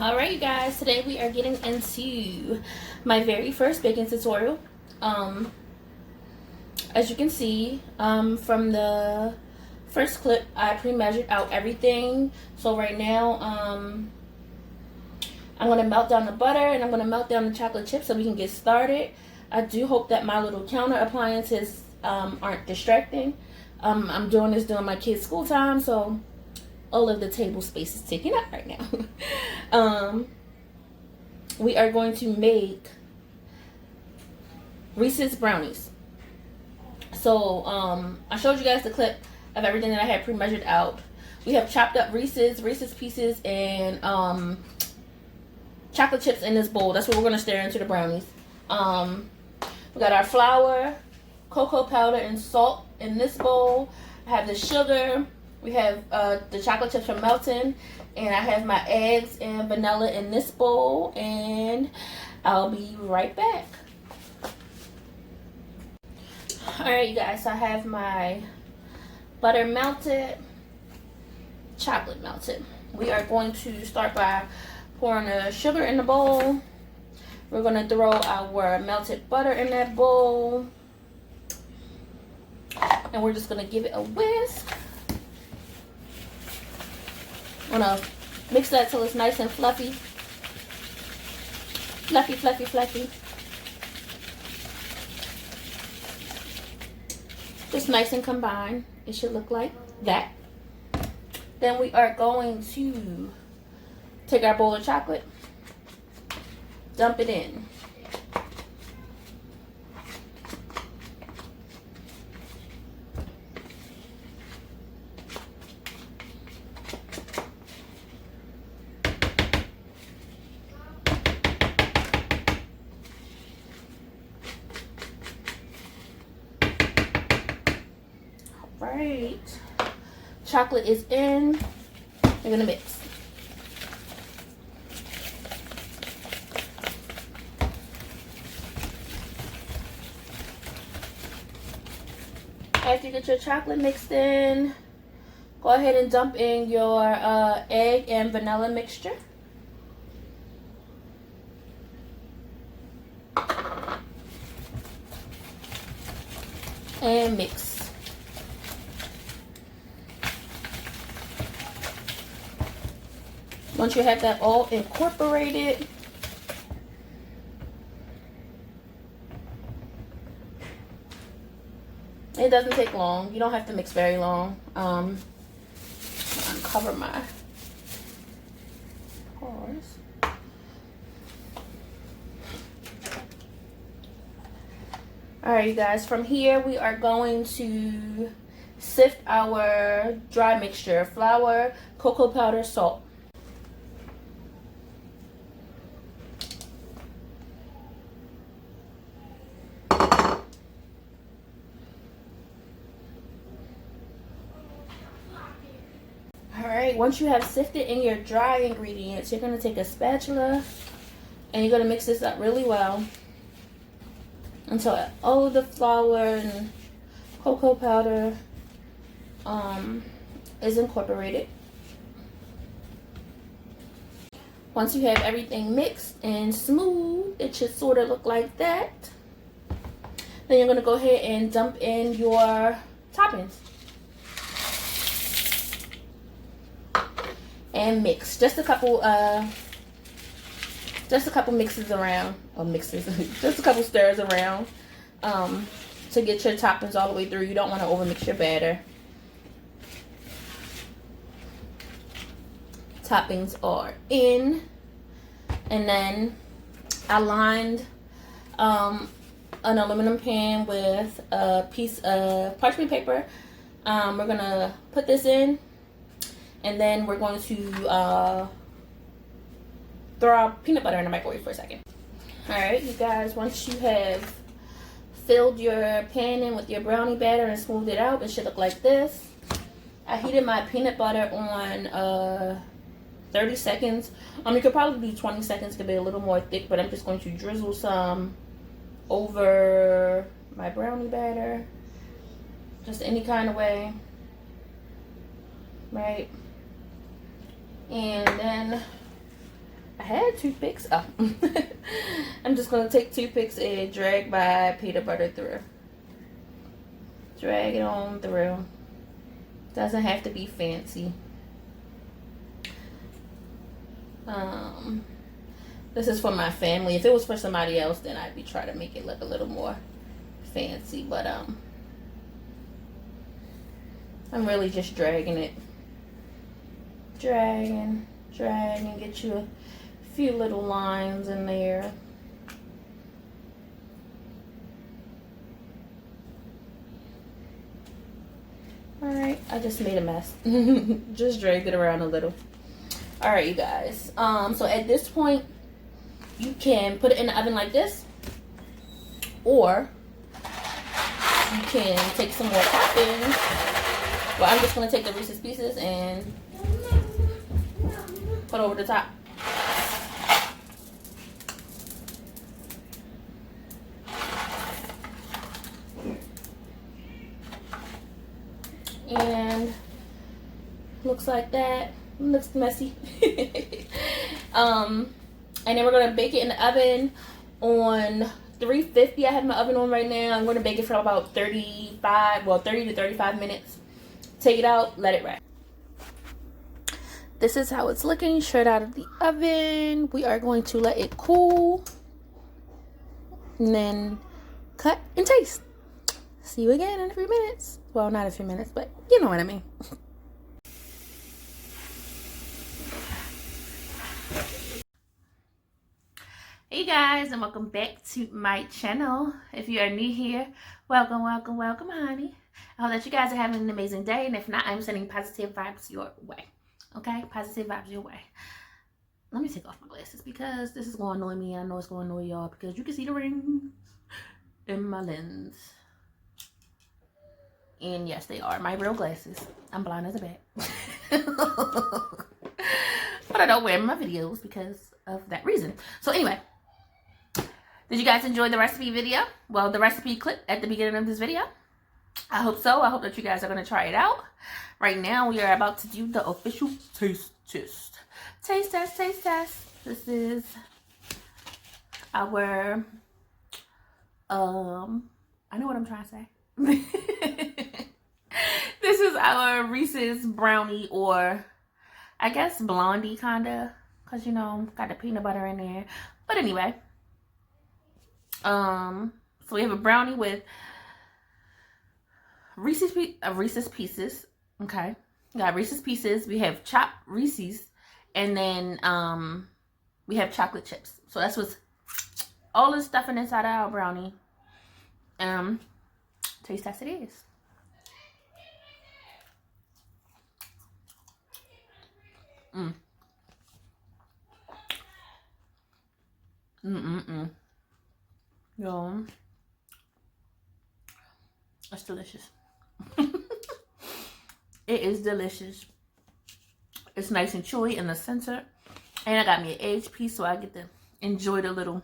Alright you guys, today we are getting into my very first baking tutorial. As you can see from the first clip, I pre-measured out everything. So right now I'm going to melt down the butter and I'm going to melt down the chocolate chips so we can get started. I do hope that my little counter appliances aren't distracting. I'm doing this during my kids' school time, so all of the table space is taken up right now. We are going to make Reese's brownies. So I showed you guys the clip of everything that I had pre-measured out. We have chopped up Reese's pieces, and chocolate chips in this bowl. That's what we're going to stir into the brownies. We got our flour, cocoa powder, and salt in this bowl. I have the sugar. We have the chocolate chips are melting, and I have my eggs and vanilla in this bowl, and I'll be right back. Alright you guys, so I have my butter melted, chocolate melted. We are going to start by pouring the sugar in the bowl. We're going to throw our melted butter in that bowl, and we're just going to give it a whisk. I'm gonna mix that till it's nice and fluffy. Fluffy. Just nice and combined. It should look like that. Then we are going to take our bowl of chocolate, dump it in. Right, chocolate is in. We're gonna mix. After you get your chocolate mixed in, go ahead and dump in your egg and vanilla mixture. And mix. Once you have that all incorporated, it doesn't take long. You don't have to mix very long. Uncover my pores. Alright, you guys, from here we are going to sift our dry mixture: flour, cocoa powder, salt. Alright, once you have sifted in your dry ingredients, you're going to take a spatula and you're going to mix this up really well until all of the flour and cocoa powder is incorporated. Once you have everything mixed and smooth, it should sort of look like that. Then you're going to go ahead and dump in your toppings. And mix just a couple mixes around, just a couple stirs around to get your toppings all the way through. You don't want to overmix your batter. Toppings are in, and then I lined an aluminum pan with a piece of parchment paper. We're gonna put this in. And then we're going to throw our peanut butter in the microwave for a second. Alright, you guys, once you have filled your pan in with your brownie batter and smoothed it out, it should look like this. I heated my peanut butter on 30 seconds. You could probably do 20 seconds to be a little more thick, but I'm just going to drizzle some over my brownie batter. Just any kind of way. Right? And then had toothpicks. Oh. I'm just going to take toothpicks and drag my peanut butter through. Drag it on through. Doesn't have to be fancy. This is for my family. If it was for somebody else, then I'd be trying to make it look a little more fancy. But I'm really just dragging it. Dragging, get you a few little lines in there. Alright, I just made a mess. Just dragged it around a little. Alright, you guys. So at this point, you can put it in the oven like this. Or you can take some more toppings. Well, I'm just going to take the Reese's Pieces and put over the top. And looks like that. Looks messy. And then we're gonna bake it in the oven on 350. I have my oven on right now. I'm gonna bake it for about 30 to 35 minutes. Take it out, let it rest. This is how it's looking straight out of the oven. We are going to let it cool and then cut and taste. See you again in a few minutes. Well, not a few minutes, but you know what I mean. Hey guys, and welcome back to my channel. If you are new here, welcome, honey. I hope that you guys are having an amazing day, and if not, I'm sending positive vibes your way. Okay, positive vibes your way. Let me take off my glasses because this is going to annoy me. I know it's going to annoy y'all because you can see the rings in my lens. And yes, they are my real glasses. I'm blind as a bat. But I don't wear them in my videos because of that reason. So anyway, did you guys enjoy the recipe video? Well, the recipe clip at the beginning of this video. I hope so. I hope that you guys are going to try it out. Right now, we are about to do the official taste test. Taste test, taste test. This is our, I know what I'm trying to say. This is our Reese's brownie, or I guess blondie kinda, cause you know, got the peanut butter in there. But anyway, so we have a brownie with Reese's Pieces. Okay, we got Reese's Pieces. We have chopped Reese's, and then we have chocolate chips. So that's what's all the stuffing inside of our brownie. Taste test it is. Yo, it's delicious. It is delicious. It's nice and chewy in the center, and I got me an edge piece so I get to enjoy the little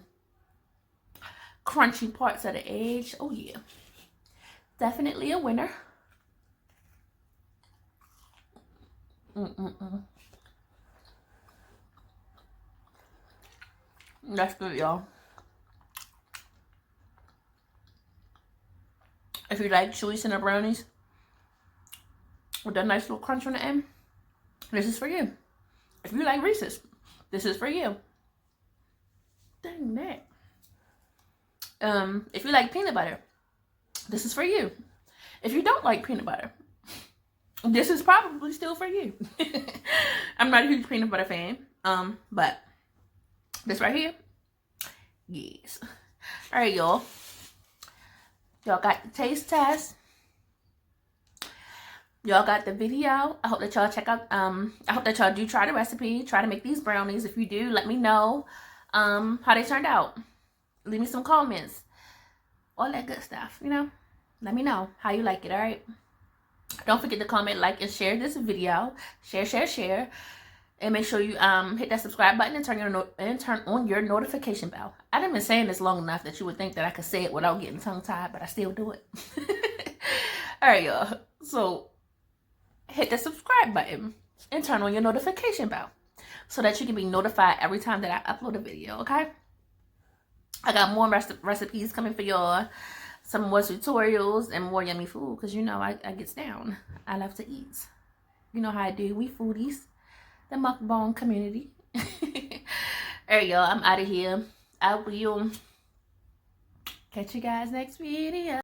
crunchy parts of the edge. Oh yeah, definitely a winner. That's good, y'all. If you like chewy cinnamon brownies with that nice little crunch on the end, this is for you. If you like Reese's, this is for you. Dang that. If you like peanut butter, this is for you. If you don't like peanut butter, this is probably still for you. I'm not a huge peanut butter fan, but this right here, yes. All right, y'all. Y'all got the taste test. Y'all got the video. I hope that y'all check out. I hope that y'all do try the recipe. Try to make these brownies. If you do, let me know how they turned out. Leave me some comments. All that good stuff, you know. Let me know how you like it, all right? Don't forget to comment, like, and share this video. Share. And make sure you hit that subscribe button and turn on your notification bell. I've been saying this long enough that you would think that I could say it without getting tongue-tied, but I still do it. All right, y'all. So hit the subscribe button and turn on your notification bell. so that you can be notified every time that I upload a video, okay? I got more recipes coming for y'all. Some more tutorials and more yummy food. Because you know I gets down. I love to eat. You know how I do. We foodies. The mukbang community. Alright, y'all. I'm out of here. I will catch you guys next video.